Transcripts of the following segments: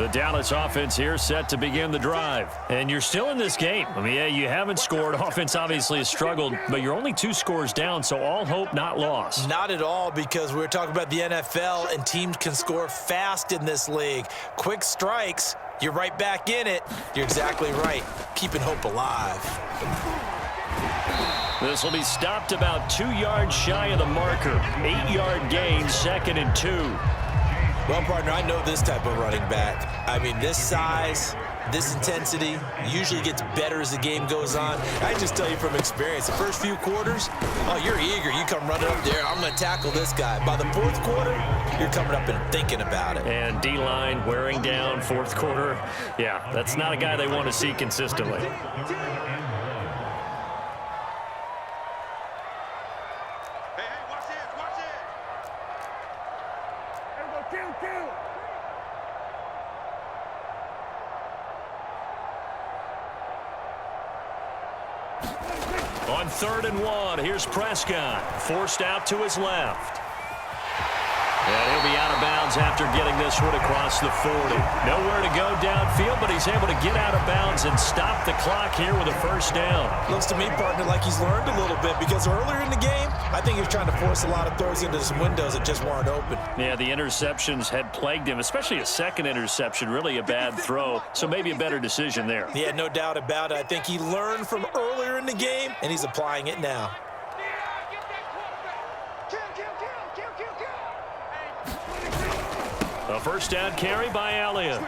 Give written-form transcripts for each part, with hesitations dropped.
The Dallas offense here set to begin the drive. And you're still in this game. I mean, yeah, you haven't scored. Offense obviously has struggled, but you're only 2 scores down, so all hope not lost. Not at all, because we're talking about the NFL, and teams can score fast in this league. Quick strikes, you're right back in it. You're exactly right. Keeping hope alive. This will be stopped about 2 yards shy of the marker. 8-yard gain, 2nd and 2. Well, partner, I know this type of running back. I mean, this size, this intensity usually gets better as the game goes on. I just tell you from experience, the first few quarters, oh, you're eager. You come running up there, I'm going to tackle this guy. By the 4th quarter, you're coming up and thinking about it. And D-line wearing down 4th quarter. Yeah, that's not a guy they want to see consistently. On 3rd and 1, here's Prescott, forced out to his left. And he'll be out of bounds after getting this one across the 40. Nowhere to go downfield, but he's able to get out of bounds and stop the clock here with a first down. Looks to me, partner, like he's learned a little bit, because earlier in the game, I think he was trying to force a lot of throws into some windows that just weren't open. Yeah, the interceptions had plagued him, especially a second interception, really a bad throw, so maybe a better decision there. Yeah, no doubt about it. I think he learned from earlier in the game, and he's applying it now. A first down carry by Elliott. And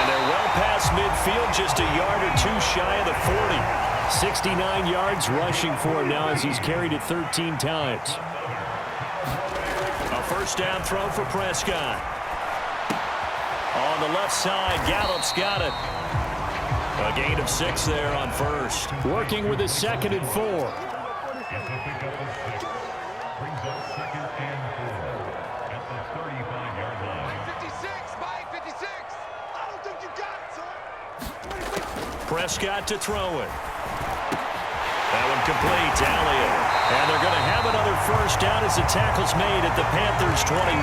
they're well past midfield, just a yard or 2 shy of the 40. 69 yards rushing for him now as he's carried it 13 times. A first down throw for Prescott. On the left side, Gallup's got it. A gain of 6 there on first. Working with his 2nd and 4. Prescott to throw it. That one complete to Elliott. And they're going to have another first down as the tackle's made at the Panthers' 21.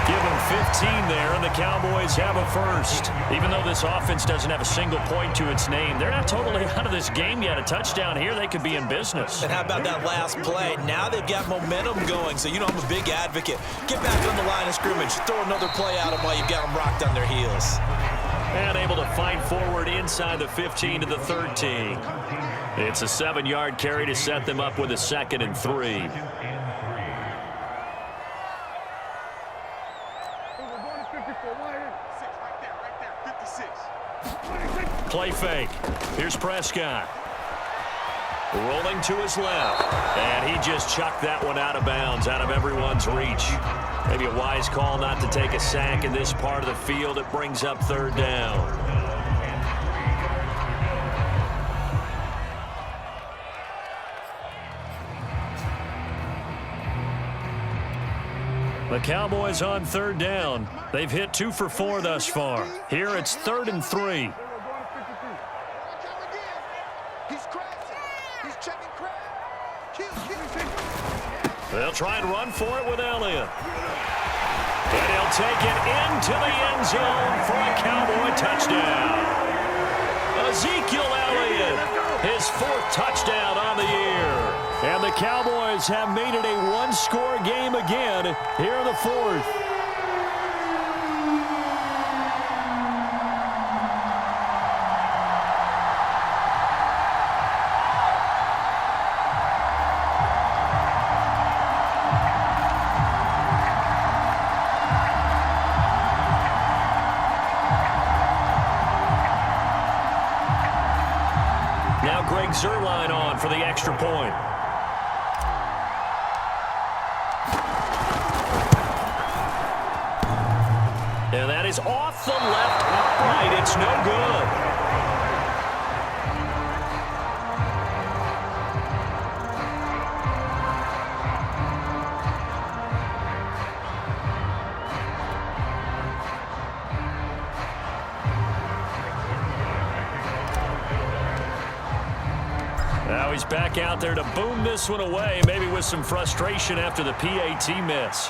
Give them 15 there, and the Cowboys have a first. Even though this offense doesn't have a single point to its name, they're not totally out of this game yet. A touchdown here, they could be in business. And how about that last play? Now they've got momentum going, so you know I'm a big advocate. Get back on the line of scrimmage. Throw another play at them while you've got them rocked on their heels. And able to fight forward inside the 15 to the 13. It's a 7-yard carry to set them up with a 2nd and 3. Play fake. Here's Prescott. Rolling to his left. And he just chucked that one out of bounds, out of everyone's reach. Maybe a wise call not to take a sack in this part of the field. It brings up 3rd down. The Cowboys on 3rd down. They've hit 2 for 4 thus far. Here it's 3rd and 3. They'll try and run for it with Elliott. And he'll take it into the end zone for a Cowboy touchdown. Ezekiel Elliott, his 4th touchdown on the year. And the Cowboys have made it a 1-score game again here in the 4th. Zerline on for the extra point. And that is off the left upright. It's no good. Now he's back out there to boom this one away, maybe with some frustration after the PAT miss.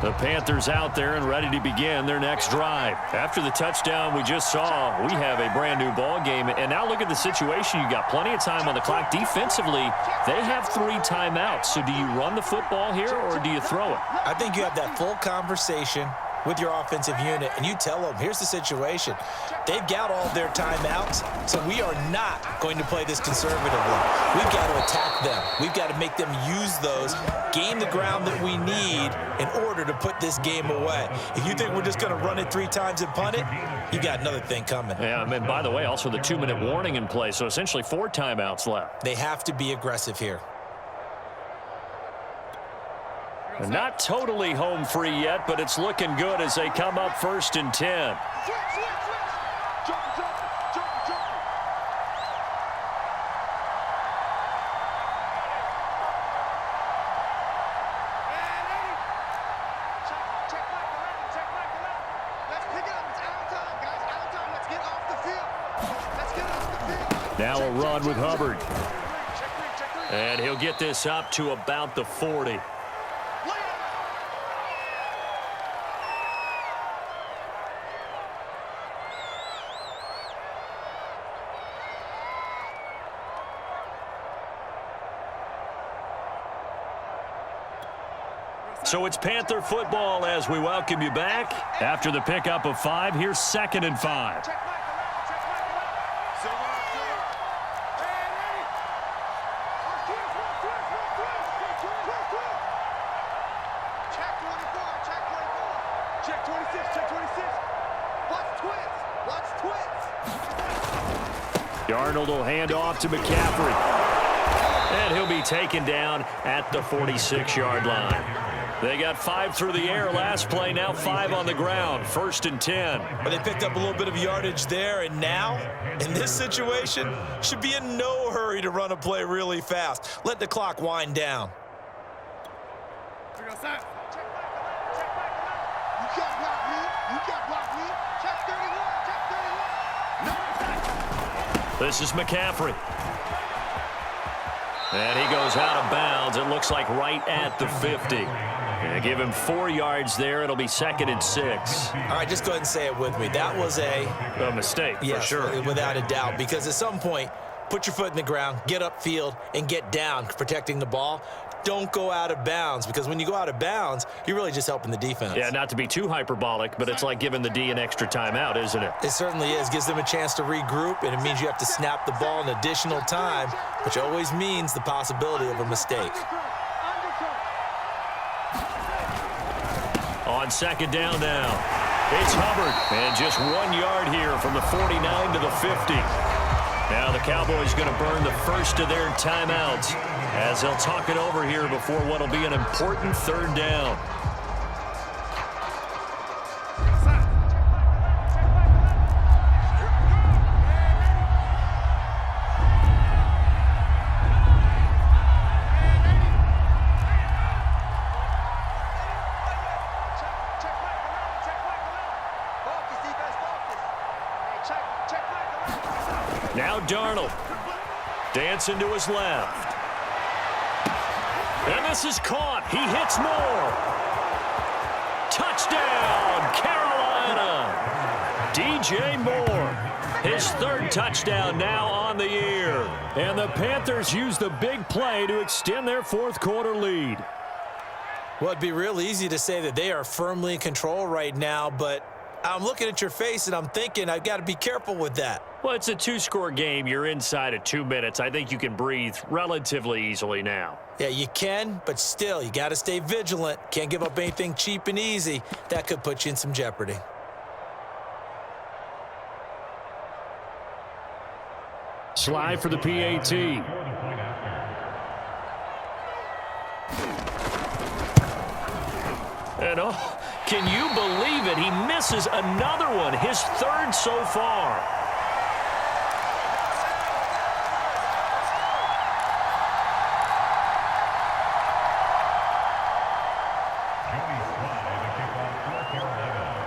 The Panthers out there and ready to begin their next drive. After the touchdown we just saw, we have a brand new ball game. And now look at the situation. You got plenty of time on the clock. Defensively, they have 3 timeouts. So do you run the football here or do you throw it? I think you have that full conversation with your offensive unit, and you tell them, here's the situation. They've got all their timeouts, so we are not going to play this conservatively. We've got to attack them. We've got to make them use those, gain the ground that we need in order to put this game away. If you think we're just going to run it 3 times and punt it, you got another thing coming. Yeah, and by the way, also the 2-minute warning in play, so essentially 4 timeouts left. They have to be aggressive here. Not totally home free yet, but it's looking good as they come up 1st and 10. Now a run with Hubbard. And he'll get this up to about the 40. So it's Panther football as we welcome you back. After the pickup of 5, here's 2nd and 5. Darnold will hand off to McCaffrey. And he'll be taken down at the 46-yard line. They got 5 through the air last play, now 5 on the ground. 1st and 10. But they picked up a little bit of yardage there, and now, in this situation, should be in no hurry to run a play really fast. Let the clock wind down. This is McCaffrey. And he goes out of bounds. It looks like right at the 50. And give him 4 yards there. It'll be 2nd and 6. All right, just go ahead and say it with me. That was a mistake, yes, for sure. Without a doubt, because at some point, put your foot in the ground, get upfield, and get down protecting the ball. Don't go out of bounds, because when you go out of bounds, you're really just helping the defense. Yeah, not to be too hyperbolic, but it's like giving the D an extra timeout, isn't it? It certainly is. Gives them a chance to regroup, and it means you have to snap the ball an additional time, which always means the possibility of a mistake. On 2nd down now, it's Hubbard. And just 1 yard here from the 49 to the 50. Now the Cowboys going to burn the first of their timeouts as they'll talk it over here before what will be an important 3rd down. Now Darnold dancing to his left. And this is caught. He hits Moore. Touchdown, Carolina. DJ Moore, his 3rd touchdown now on the year. And the Panthers use the big play to extend their 4th quarter lead. Well, it'd be real easy to say that they are firmly in control right now, but I'm looking at your face and I'm thinking I've got to be careful with that. Well, it's a 2-score game. You're inside of 2 minutes. I think you can breathe relatively easily now. Yeah, you can, but still, you got to stay vigilant. Can't give up anything cheap and easy. That could put you in some jeopardy. Slide for the PAT. And oh, can you believe it? He misses another one, his 3rd so far.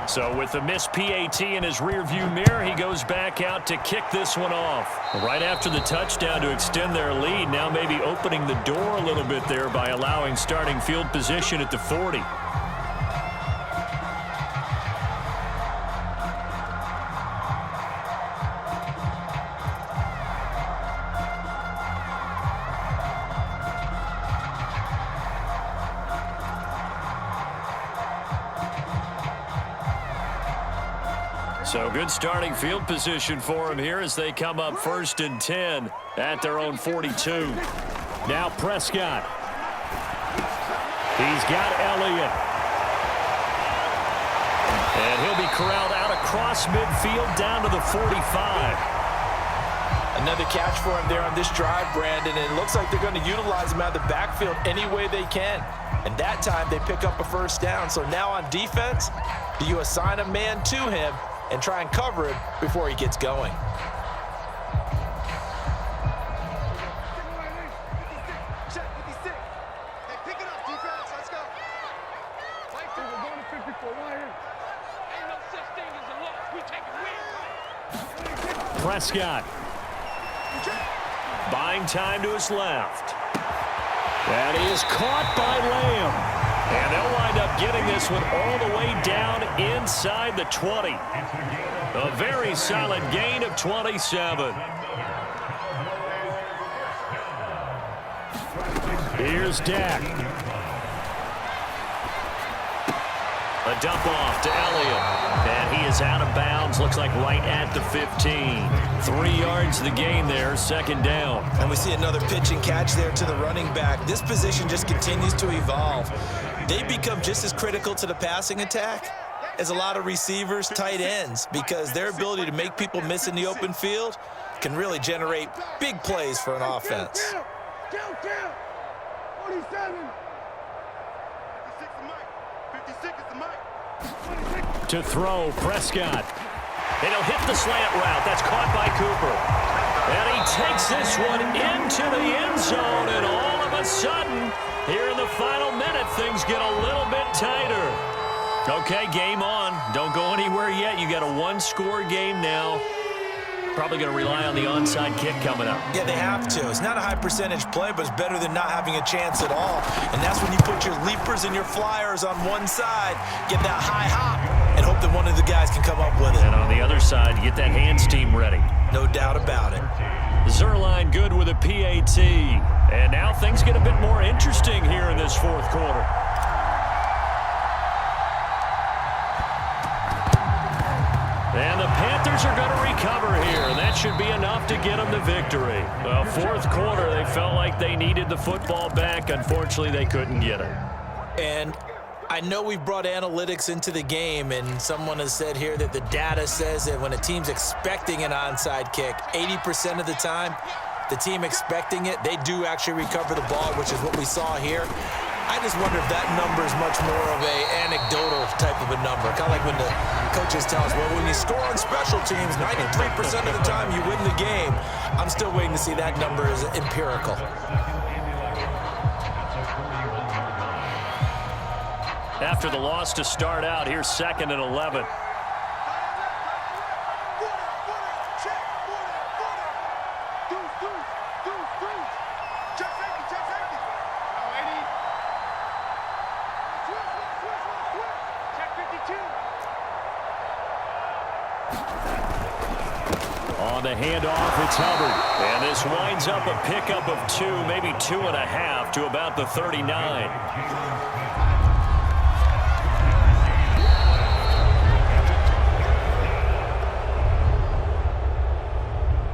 So with the missed PAT in his rearview mirror, he goes back out to kick this one off. Right after the touchdown to extend their lead, now maybe opening the door a little bit there by allowing starting field position at the 40. So good starting field position for him here as they come up 1st and 10 at their own 42. Now Prescott. He's got Elliott. And he'll be corralled out across midfield down to the 45. Another catch for him there on this drive, Brandon, and it looks like they're going to utilize him out of the backfield any way they can. And that time they pick up a first down. So now on defense, do you assign a man to him and try and cover him before he gets going? Prescott. Buying time to his left. That is caught by Lamb. And they'll wind up getting this one all the way down inside the 20. A very solid gain of 27. Here's Dak. A dump off to Elliott. And he is out of bounds, looks like right at the 15. 3 yards the gain there, second down. And we see another pitch and catch there to the running back. This position just continues to evolve. They become just as critical to the passing attack as a lot of receivers, tight ends, because their ability to make people miss in the open field can really generate big plays for an offense. Count. 47. 56 is the mic. To throw, Prescott. And he'll hit the slant route. That's caught by Cooper. And he takes this one into the end zone, and all of a sudden, here in the final minute, things get a little bit tighter. Okay, game on. Don't go anywhere yet. You got a one-score game now. Probably going to rely on the onside kick coming up. Yeah, they have to. It's not a high-percentage play, but it's better than not having a chance at all. And that's when you put your leapers and your flyers on one side, get that high hop, and hope that one of the guys can come up with it. And on the other side, get that hands team ready. No doubt about it. Zerline good with a PAT. And now things get a bit more interesting here in this fourth quarter. And the Panthers are going to recover here. And that should be enough to get them the victory. Fourth quarter, they felt like they needed the football back. Unfortunately, they couldn't get it. And I know we've brought analytics into the game, and someone has said here that the data says that when a team's expecting an onside kick, 80% of the time, the team expecting it, they do actually recover the ball, which is what we saw here. I just wonder if that number is much more of a anecdotal type of a number. Kind of like when the coaches tell us, well, when you score on special teams, 93% of the time you win the game. I'm still waiting to see that number is empirical. After the loss to start out, here's 2nd and 11. On the handoff, it's Hubbard. And this winds up a pickup of 2, maybe 2.5 to about the 39.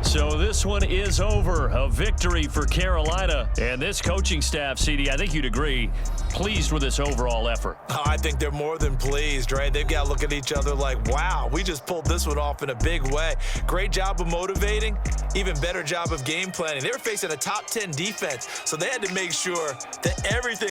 So this one is over. A victory for Carolina. And this coaching staff, CD, I think you'd agree, pleased with this overall effort. Oh, I think they're more than pleased, right? They've got to look at each other like, wow, we just pulled this one off in a big way. Great job of motivating. Even better job of game planning. They were facing a top 10 defense, so they had to make sure that everything